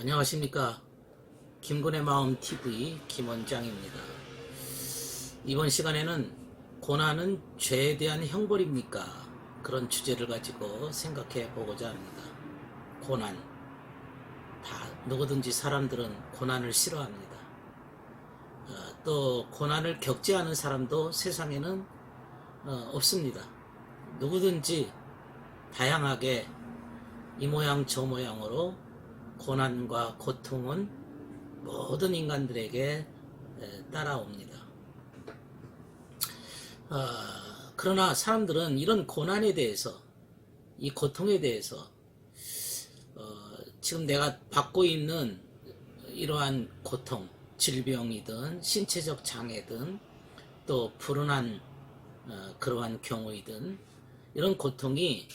안녕하십니까. 김군의 마음 TV 김원장입니다. 이번 시간에는 고난은 죄에 대한 형벌입니까? 그런 주제를 가지고 생각해 보고자 합니다. 고난. 누구든지 사람들은 고난을 싫어합니다. 또 고난을 겪지 않은 사람도 세상에는 없습니다. 누구든지 다양하게 이 모양 저 모양으로 고난과 고통은 모든 인간들에게 따라옵니다. 그러나 사람들은 이런 고난에 대해서, 이 고통에 대해서 지금 내가 받고 있는 이러한 고통, 질병이든 신체적 장애든 또 불운한 그러한 경우이든 이런 고통이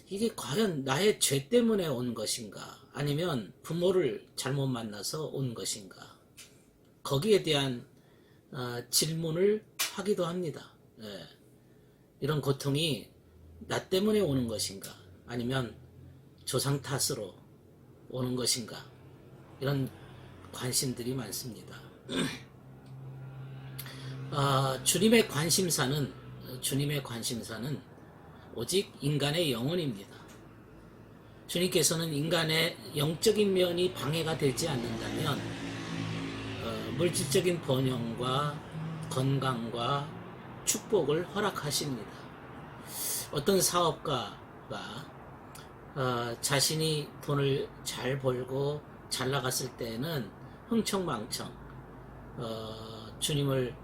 이게 과연 나의 죄 때문에 온 것인가, 아니면 부모를 잘못 만나서 온 것인가, 거기에 대한 질문을 하기도 합니다. 이런 고통이 나 때문에 오는 것인가, 아니면 조상 탓으로 오는 것인가, 이런 관심들이 많습니다. 주님의 관심사는 오직 인간의 영혼입니다. 주님께서는 인간의 영적인 면이 방해가 되지 않는다면 물질적인 번영과 건강과 축복을 허락하십니다. 어떤 사업가가 자신이 돈을 잘 벌고 잘 나갔을 때는 흥청망청 주님을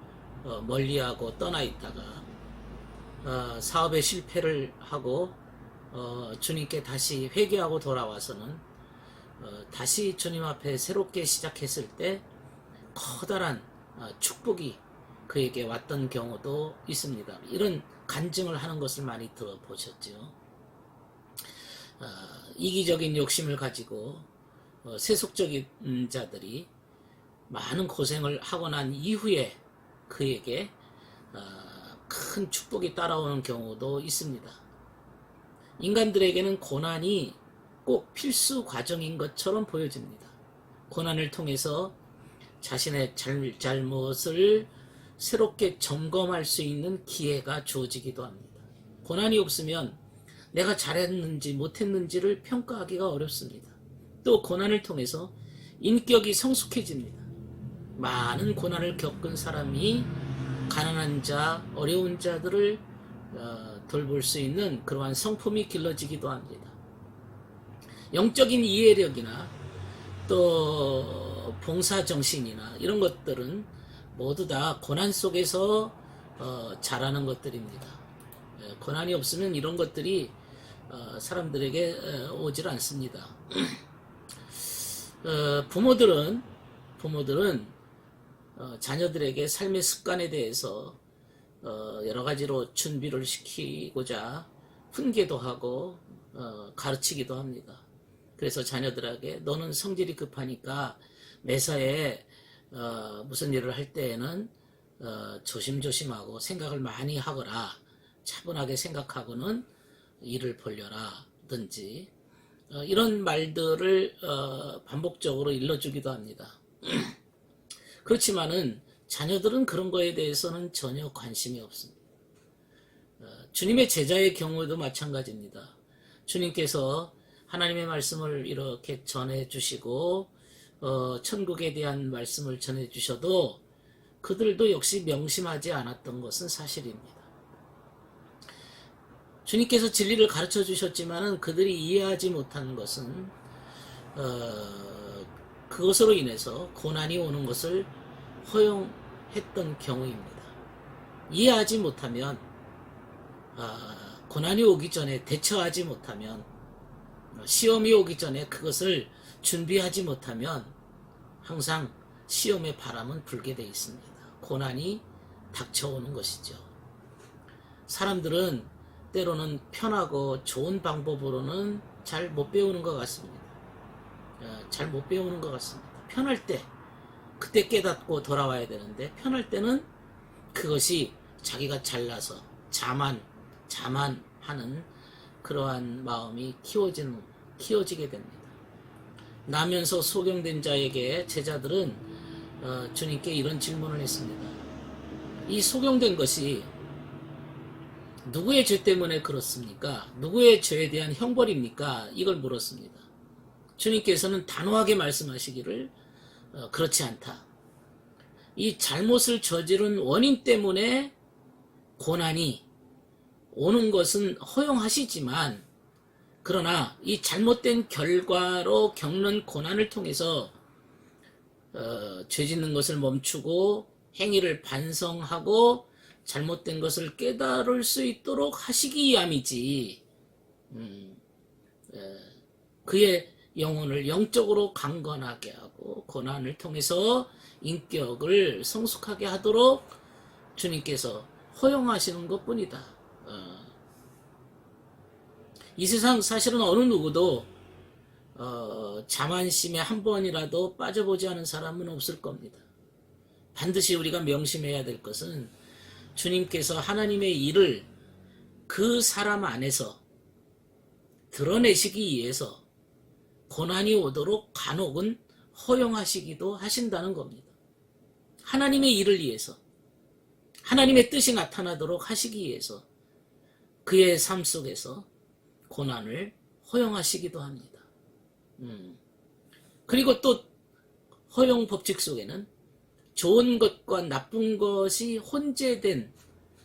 멀리하고 떠나 있다가 사업에 실패를 하고 주님께 다시 회개하고 돌아와서는 다시 주님 앞에 새롭게 시작했을 때 커다란 축복이 그에게 왔던 경우도 있습니다. 이런 간증을 하는 것을 많이 들어보셨죠. 이기적인 욕심을 가지고 세속적인 자들이 많은 고생을 하고 난 이후에 그에게 큰 축복이 따라오는 경우도 있습니다. 인간들에게는 고난이 꼭 필수 과정인 것처럼 보여집니다. 고난을 통해서 자신의 잘못을 새롭게 점검할 수 있는 기회가 주어지기도 합니다. 고난이 없으면 내가 잘했는지 못했는지를 평가하기가 어렵습니다. 또 고난을 통해서 인격이 성숙해집니다. 많은 고난을 겪은 사람이 가난한 자, 어려운 자들을 돌볼 수 있는 그러한 성품이 길러지기도 합니다. 영적인 이해력이나 또 봉사정신이나 이런 것들은 모두 다 고난 속에서 자라는 것들입니다. 고난이 없으면 이런 것들이 사람들에게 오질 않습니다. 부모들은 자녀들에게 삶의 습관에 대해서 여러 가지로 준비를 시키고자 훈계도 하고 가르치기도 합니다. 그래서 자녀들에게 너는 성질이 급하니까 매사에 무슨 일을 할 때에는 조심조심하고 생각을 많이 하거라, 차분하게 생각하고는 일을 벌려라든지 이런 말들을 반복적으로 일러주기도 합니다. 그렇지만은 자녀들은 그런 거에 대해서는 전혀 관심이 없습니다. 주님의 제자의 경우에도 마찬가지입니다. 주님께서 하나님의 말씀을 이렇게 전해주시고 천국에 대한 말씀을 전해주셔도 그들도 역시 명심하지 않았던 것은 사실입니다. 주님께서 진리를 가르쳐 주셨지만은 그들이 이해하지 못하는 것은 그것으로 인해서 고난이 오는 것을 허용했던 경우입니다. 이해하지 못하면, 고난이 오기 전에 대처하지 못하면, 시험이 오기 전에 그것을 준비하지 못하면 항상 시험의 바람은 불게 되어 있습니다. 고난이 닥쳐오는 것이죠. 사람들은 때로는 편하고 좋은 방법으로는 잘 못 배우는 것 같습니다. 편할 때 그때 깨닫고 돌아와야 되는데, 편할 때는 그것이 자기가 잘나서 자만하는 그러한 마음이 키워지게 됩니다. 나면서 소경된 자에게 제자들은 주님께 이런 질문을 했습니다. 이 소경된 것이 누구의 죄 때문에 그렇습니까? 누구의 죄에 대한 형벌입니까? 이걸 물었습니다. 주님께서는 단호하게 말씀하시기를 그렇지 않다. 이 잘못을 저지른 원인 때문에 고난이 오는 것은 허용하시지만, 그러나 이 잘못된 결과로 겪는 고난을 통해서 죄 짓는 것을 멈추고 행위를 반성하고 잘못된 것을 깨달을 수 있도록 하시기 위함이지, 그의 영혼을 영적으로 강건하게 하고 고난을 통해서 인격을 성숙하게 하도록 주님께서 허용하시는 것뿐이다. 이 세상 사실은 어느 누구도 자만심에 한 번이라도 빠져보지 않은 사람은 없을 겁니다. 반드시 우리가 명심해야 될 것은 주님께서 하나님의 일을 그 사람 안에서 드러내시기 위해서 고난이 오도록 간혹은 허용하시기도 하신다는 겁니다. 하나님의 일을 위해서, 하나님의 뜻이 나타나도록 하시기 위해서 그의 삶 속에서 고난을 허용하시기도 합니다. 그리고 또 허용 법칙 속에는 좋은 것과 나쁜 것이 혼재된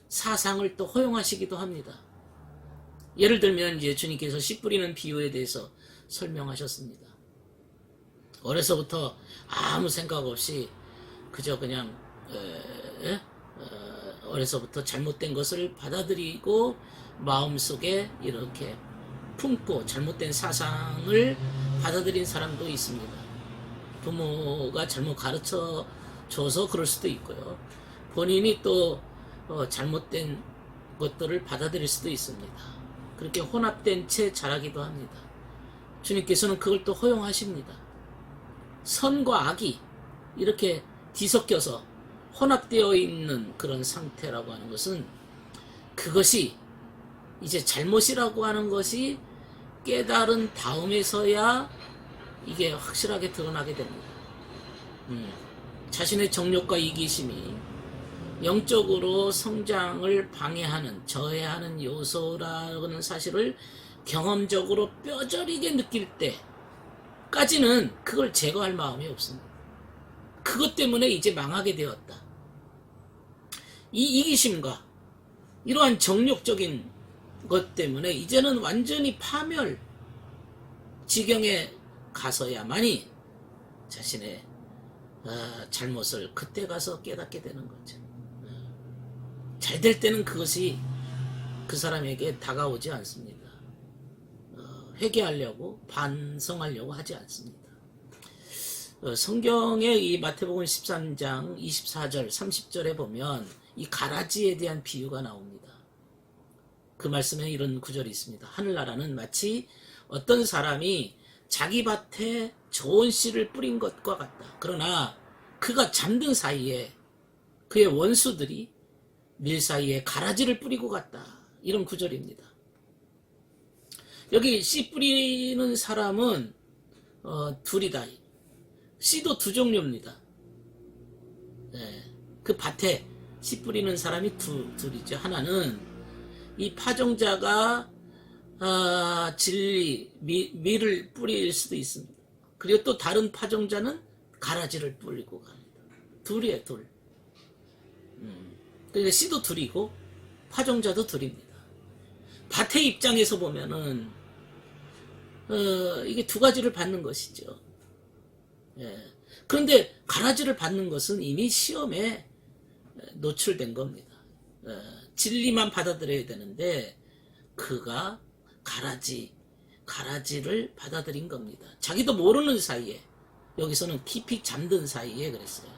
사상을 또 허용하시기도 합니다. 예를 들면 이제 주님께서 씨 뿌리는 비유에 대해서 설명하셨습니다. 어려서부터 아무 생각 없이 그저 그냥 어려서부터 잘못된 것을 받아들이고 마음속에 이렇게 품고 잘못된 사상을 받아들인 사람도 있습니다. 부모가 잘못 가르쳐 줘서 그럴 수도 있고요. 본인이 또 잘못된 것들을 받아들일 수도 있습니다. 그렇게 혼합된 채 자라기도 합니다. 주님께서는 그걸 또 허용하십니다. 선과 악이 이렇게 뒤섞여서 혼합되어 있는 그런 상태라고 하는 것은, 그것이 이제 잘못이라고 하는 것이 깨달은 다음에서야 이게 확실하게 드러나게 됩니다. 자신의 정욕과 이기심이 영적으로 성장을 방해하는, 저해하는 요소라는 사실을 경험적으로 뼈저리게 느낄 때까지는 그걸 제거할 마음이 없습니다. 그것 때문에 이제 망하게 되었다. 이 이기심과 이러한 정욕적인 것 때문에 이제는 완전히 파멸 지경에 가서야만이 자신의 잘못을 그때 가서 깨닫게 되는 거죠. 잘 될 때는 그것이 그 사람에게 다가오지 않습니다. 회개하려고 반성하려고 하지 않습니다. 성경의 이 마태복음 13장 24절 30절에 보면 이 가라지에 대한 비유가 나옵니다. 그 말씀에 이런 구절이 있습니다. 하늘나라는 마치 어떤 사람이 자기 밭에 좋은 씨를 뿌린 것과 같다. 그러나 그가 잠든 사이에 그의 원수들이 밀 사이에 가라지를 뿌리고 갔다. 이런 구절입니다. 여기 씨 뿌리는 사람은 둘이다. 씨도 두 종류입니다. 그 밭에 씨 뿌리는 사람이 둘이죠. 하나는 이 파종자가 진리, 밀을 뿌릴 수도 있습니다. 그리고 또 다른 파종자는 가라지를 뿌리고 갑니다. 둘이에요, 둘. 그러니까 씨도 둘이고 파종자도 둘입니다. 밭의 입장에서 보면은 이게 두 가지를 받는 것이죠. 그런데 가라지를 받는 것은 이미 시험에 노출된 겁니다. 진리만 받아들여야 되는데 그가 가라지를 받아들인 겁니다. 자기도 모르는 사이에, 여기서는 깊이 잠든 사이에 그랬어요.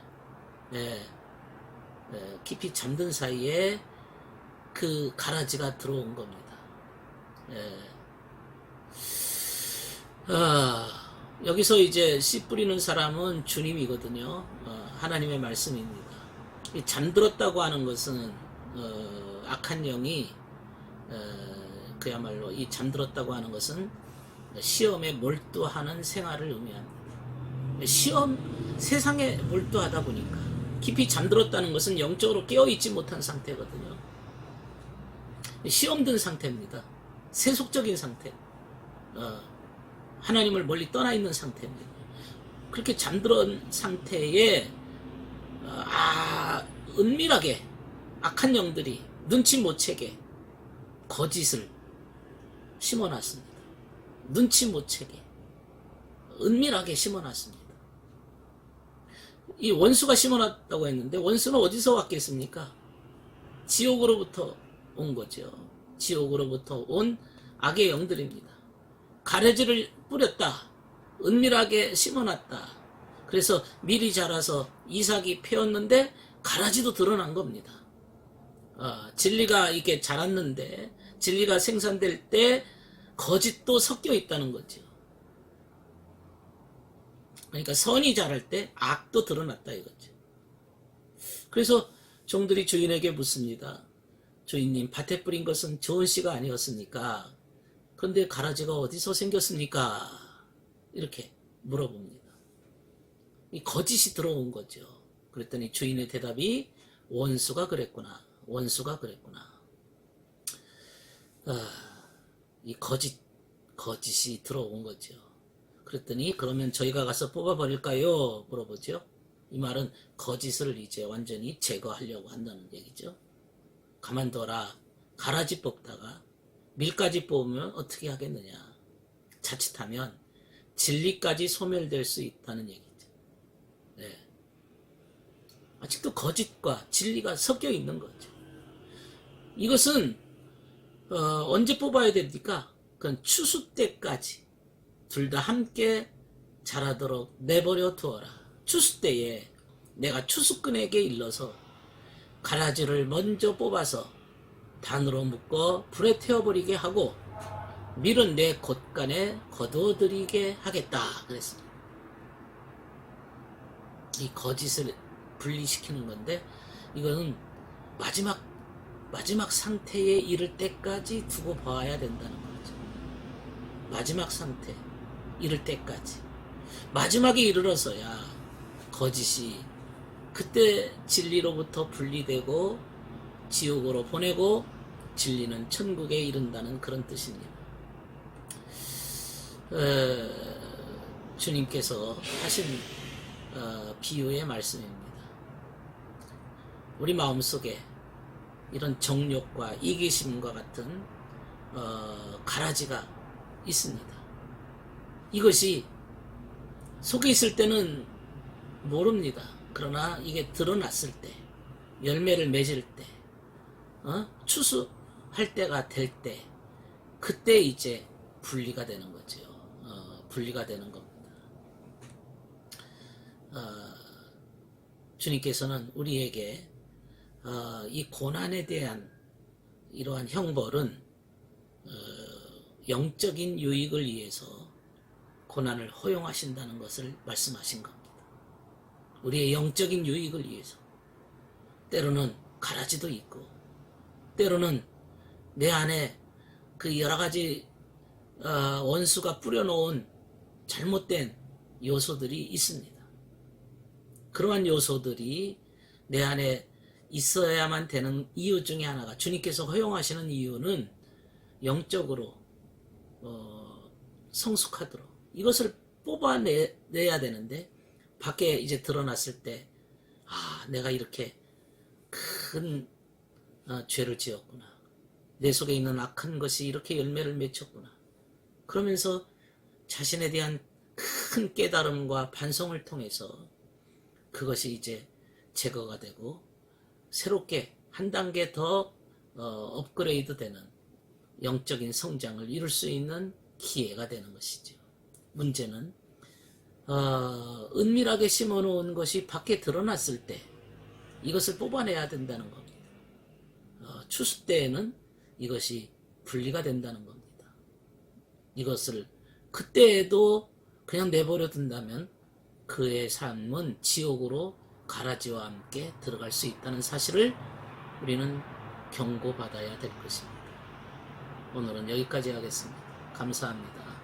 깊이 잠든 사이에 그 가라지가 들어온 겁니다. 여기서 이제 씨 뿌리는 사람은 주님이거든요. 하나님의 말씀입니다. 이 잠들었다고 하는 것은 악한 영이 그야말로 이 잠들었다고 하는 것은 시험에 몰두하는 생활을 의미합니다. 세상에 몰두하다 보니까 깊이 잠들었다는 것은 영적으로 깨어있지 못한 상태거든요. 시험 든 상태입니다. 세속적인 상태. 하나님을 멀리 떠나 있는 상태입니다. 그렇게 잠들은 상태에 은밀하게 악한 영들이 눈치 못 채게 거짓을 심어놨습니다. 눈치 못 채게 은밀하게 심어놨습니다. 이 원수가 심어놨다고 했는데 원수는 어디서 왔겠습니까? 지옥으로부터 온 거죠. 지옥으로부터 온 악의 영들입니다. 가래지를 뿌렸다. 은밀하게 심어놨다. 그래서 미리 자라서 이삭이 피었는데 가라지도 드러난 겁니다. 진리가 이게 자랐는데 진리가 생산될 때 거짓도 섞여 있다는 거죠. 그러니까 선이 자랄 때 악도 드러났다 이거죠. 그래서 종들이 주인에게 묻습니다. 주인님, 밭에 뿌린 것은 좋은 씨가 아니었습니까? 그런데 가라지가 어디서 생겼습니까? 이렇게 물어봅니다. 이 거짓이 들어온 거죠. 그랬더니 주인의 대답이 원수가 그랬구나. 원수가 그랬구나. 이 거짓이 들어온 거죠. 그랬더니 그러면 저희가 가서 뽑아버릴까요? 물어보죠. 이 말은 거짓을 이제 완전히 제거하려고 한다는 얘기죠. 가만둬라. 가라지 뽑다가 밀가지 뽑으면 어떻게 하겠느냐. 자칫하면 진리까지 소멸될 수 있다는 얘기죠. 네. 아직도 거짓과 진리가 섞여 있는 거죠. 이것은 언제 뽑아야 됩니까? 그건 추수 때까지 둘 다 함께 자라도록 내버려 두어라. 추수 때에 내가 추수꾼에게 일러서 가라지를 먼저 뽑아서 단으로 묶어 불에 태워버리게 하고 밀은 내 곳간에 거두어들이게 하겠다 그랬습니다. 이 거짓을 분리시키는 건데 이거는 마지막 상태에 이를 때까지 두고 봐야 된다는 거죠. 마지막 상태 이를 때까지 마지막에 이르러서야 거짓이 그때 진리로부터 분리되고 지옥으로 보내고 진리는 천국에 이른다는 그런 뜻입니다. 주님께서 하신 비유의 말씀입니다. 우리 마음속에 이런 정욕과 이기심과 같은 가라지가 있습니다. 이것이 속에 있을 때는 모릅니다. 그러나 이게 드러났을 때, 열매를 맺을 때, 추수할 때가 될 때, 그때 이제 분리가 되는 거죠. 분리가 되는 겁니다. 주님께서는 우리에게 이 고난에 대한 이러한 형벌은 영적인 유익을 위해서 고난을 허용하신다는 것을 말씀하신 겁니다. 우리의 영적인 유익을 위해서. 때로는 가라지도 있고 때로는 내 안에 그 여러 가지 원수가 뿌려놓은 잘못된 요소들이 있습니다. 그러한 요소들이 내 안에 있어야만 되는 이유 중에 하나가 주님께서 허용하시는 이유는 영적으로 성숙하도록 이것을 뽑아내야 되는데 밖에 이제 드러났을 때 내가 이렇게 큰 죄를 지었구나. 내 속에 있는 악한 것이 이렇게 열매를 맺혔구나. 그러면서 자신에 대한 큰 깨달음과 반성을 통해서 그것이 이제 제거가 되고 새롭게 한 단계 더 업그레이드 되는 영적인 성장을 이룰 수 있는 기회가 되는 것이죠. 문제는 은밀하게 심어놓은 것이 밖에 드러났을 때 이것을 뽑아내야 된다는 겁니다. 추수 때에는 이것이 분리가 된다는 겁니다. 이것을 그때에도 그냥 내버려 둔다면 그의 삶은 지옥으로 가라지와 함께 들어갈 수 있다는 사실을 우리는 경고받아야 될 것입니다. 오늘은 여기까지 하겠습니다. 감사합니다.